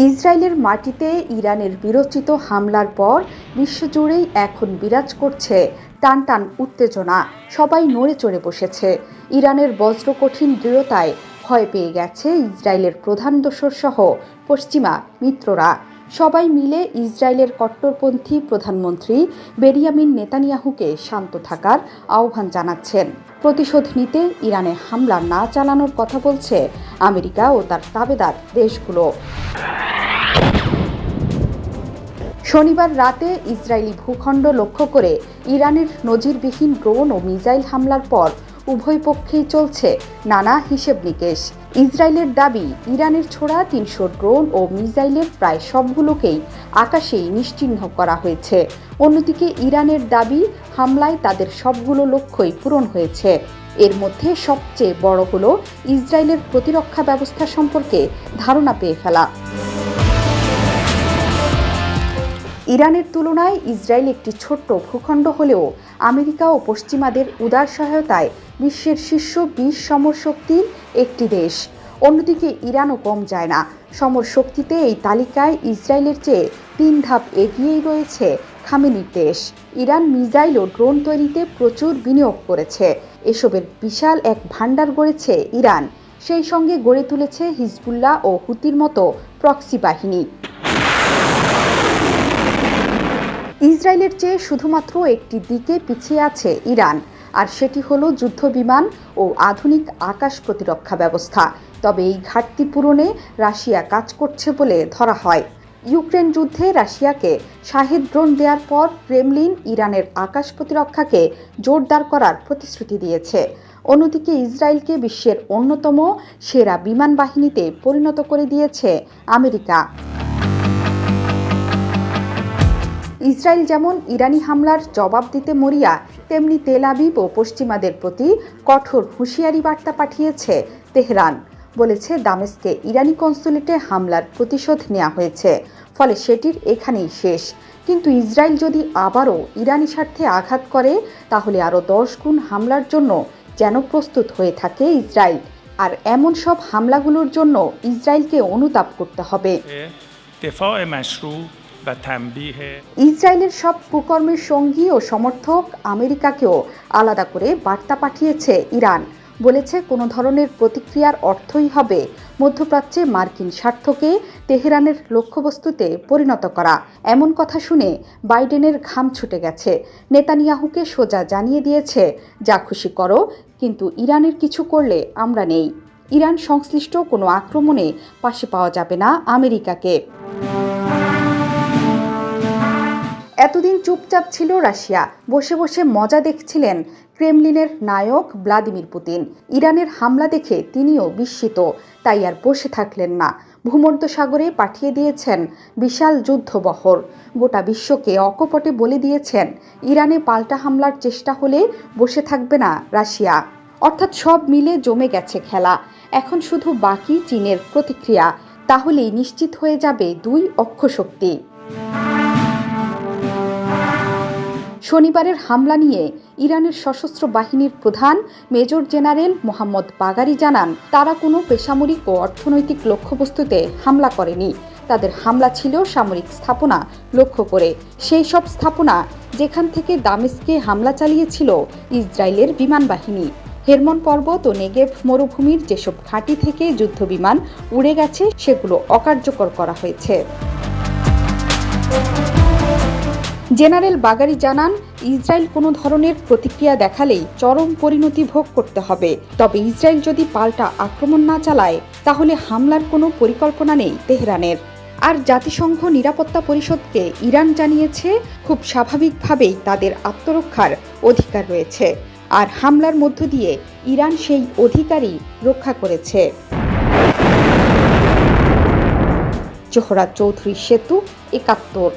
ইসরায়েলের মাটিতে ইরানের বীরোচিত হামলার পর বিশ্বজুড়েই এখন বিরাজ করছে টানটান উত্তেজনা। সবাই নড়ে চড়ে বসেছে। ইরানের বজ্রকঠিন দৃঢ়তায় ভয় পেয়ে গেছে ইসরায়েলের প্রধান দোসরসহ পশ্চিমা মিত্ররা। সবাই মিলে ইসরায়েলের কট্টরপন্থী প্রধানমন্ত্রী বেনিয়ামিন নেতানিয়াহুকে শান্ত থাকার আহ্বান জানাচ্ছেন। প্রতিশোধ নিতে ইরানে হামলা না চালানোর কথা বলছে আমেরিকা ও তার তাবেদার দেশগুলো। শনিবার রাতে ইসরায়েলি ভূখণ্ড লক্ষ্য করে ইরানের নজিরবিহীন ড্রোন ও মিসাইল হামলার পর উভয় পক্ষেই চলছে নানা হিসেব নিকেশ। ইসরায়েলের দাবি, ইরানের ছোড়া ৩০০ ড্রোন ও মিসাইলের প্রায় সবগুলোকেই আকাশেই নিশ্চিহ্ন করা হয়েছে। অন্যদিকে ইরানের দাবি, হামলায় তাদের সবগুলো লক্ষ্যই পূরণ হয়েছে। এর মধ্যে সবচেয়ে বড় হলো ইসরায়েলের প্রতিরক্ষা ব্যবস্থা সম্পর্কে ধারণা পেয়ে ফেলা। ইরানের তুলনায় ইসরায়েল একটি ছোট্ট ভূখণ্ড হলেও আমেরিকা ও পশ্চিমাদের উদার সহায়তায় বিশ্বের শীর্ষ ২০ সমরশক্তির একটি দেশ। অন্যদিকে ইরানও কম যায় না। সমরশক্তিতে এই তালিকায় ইসরায়েলের চেয়ে ৩ ধাপ এগিয়েই রয়েছে খামেনির দেশ। ইরান মিসাইল ও ড্রোন তৈরিতে প্রচুর বিনিয়োগ করেছে। এসবের বিশাল এক ভাণ্ডার গড়েছে ইরান। সেই সঙ্গে গড়ে তুলেছে হিজবুল্লাহ ও হুতির মতো প্রক্সি বাহিনী। ইসরায়েলের চেয়ে শুধুমাত্র একটি দিকে পিছিয়ে আছে ইরান, আর সেটি হলো যুদ্ধবিমান ও আধুনিক আকাশ প্রতিরক্ষা ব্যবস্থা। তবে এই ঘাটতি পূরণে রাশিয়া কাজ করছে বলে ধরা হয়। ইউক্রেন যুদ্ধে রাশিয়াকে শাহেদ ড্রোন দেওয়ার পর ক্রেমলিন ইরানের আকাশ প্রতিরক্ষাকে জোরদার করার প্রতিশ্রুতি দিয়েছে। অন্যদিকে ইসরায়েলকে বিশ্বের অন্যতম সেরা বিমান বাহিনীতে পরিণত করে দিয়েছে আমেরিকা। ইসরায়েল যেমন ইরানি হামলার জবাব দিতে মরিয়া, তেমনি তেল আবিব ও পশ্চিমাদের প্রতি কঠোর হুঁশিয়ারি বার্তা পাঠিয়েছে তেহরান। বলেছে, দামেস্কে ইরানি কনসুলেটে হামলার প্রতিশোধ নেওয়া হয়েছে, ফলে সেটির এখানেই শেষ। কিন্তু ইসরায়েল যদি আবারও ইরানি স্বার্থে আঘাত করে, তাহলে আরও 10 গুণ হামলার জন্য যেন প্রস্তুত হয়ে থাকে ইসরায়েল। আর এমন সব হামলাগুলোর জন্য ইসরায়েলকে অনুতাপ করতে হবে। ইসরায়েলের সব কুকর্মের সঙ্গী ও সমর্থক আমেরিকাকেও আলাদা করে বার্তা পাঠিয়েছে ইরান। বলেছে, কোনো ধরনের প্রতিক্রিয়ার অর্থই হবে মধ্যপ্রাচ্যে মার্কিন স্বার্থকে তেহরানের লক্ষ্যবস্তুতে পরিণত করা। এমন কথা শুনে বাইডেনের ঘাম ছুটে গেছে। নেতানিয়াহুকে সোজা জানিয়ে দিয়েছে, যা খুশি করো, কিন্তু ইরানের কিছু করলে আমরা নেই। ইরান সংশ্লিষ্ট কোনো আক্রমণে পাশে পাওয়া যাবে না আমেরিকাকে। এতদিন চুপচাপ ছিল রাশিয়া, বসে বসে মজা দেখছিলেন ক্রেমলিনের নায়ক ভ্লাদিমির পুতিন। ইরানের হামলা দেখে তিনিও বিস্মিত, তাই আর বসে থাকলেন না। ভূমধ্যসাগরে পাঠিয়ে দিয়েছেন বিশাল যুদ্ধবহর। গোটা বিশ্বকে অকপটে বলে দিয়েছেন, ইরানে পাল্টা হামলার চেষ্টা হলে বসে থাকবে না রাশিয়া। অর্থাৎ সব মিলে জমে গেছে খেলা। এখন শুধু বাকি চীনের প্রতিক্রিয়া। তাহলেই নিশ্চিত হয়ে যাবে 2 অক্ষশক্তি। শনিবারের হামলা নিয়ে ইরানের সশস্ত্র বাহিনীর প্রধান মেজর জেনারেল মোহাম্মদ বাগারি জানান, তারা কোনো বেসামরিক ও অর্থনৈতিক লক্ষ্যবস্তুতে হামলা করেনি। তাদের হামলা ছিল সামরিক স্থাপনা লক্ষ্য করে, সেই সব স্থাপনা যেখান থেকে দামেস্কে হামলা চালিয়েছিল ইসরায়েলের বিমান বাহিনী। হেরমন পর্বত ও নেগেভ মরুভূমির যেসব ঘাঁটি থেকে যুদ্ধবিমান উড়ে গেছে, সেগুলো অকার্যকর করা হয়েছে। জেনারেল বাগারি জানান, ইসরায়েল কোনো ধরনের প্রতিক্রিয়া দেখালেই চরম পরিণতি ভোগ করতে হবে। তবে ইসরায়েল যদি পাল্টা আক্রমণ না চালায়, তাহলে হামলার কোনো পরিকল্পনা নেই তেহরানের। আর জাতিসংঘ নিরাপত্তা পরিষদকে ইরান জানিয়েছে, খুব স্বাভাবিকভাবেই তাদের আত্মরক্ষার অধিকার রয়েছে, আর হামলার মধ্য দিয়ে ইরান সেই অধিকারই রক্ষা করেছে। জোহরা চৌধুরী সেতু, ৭১।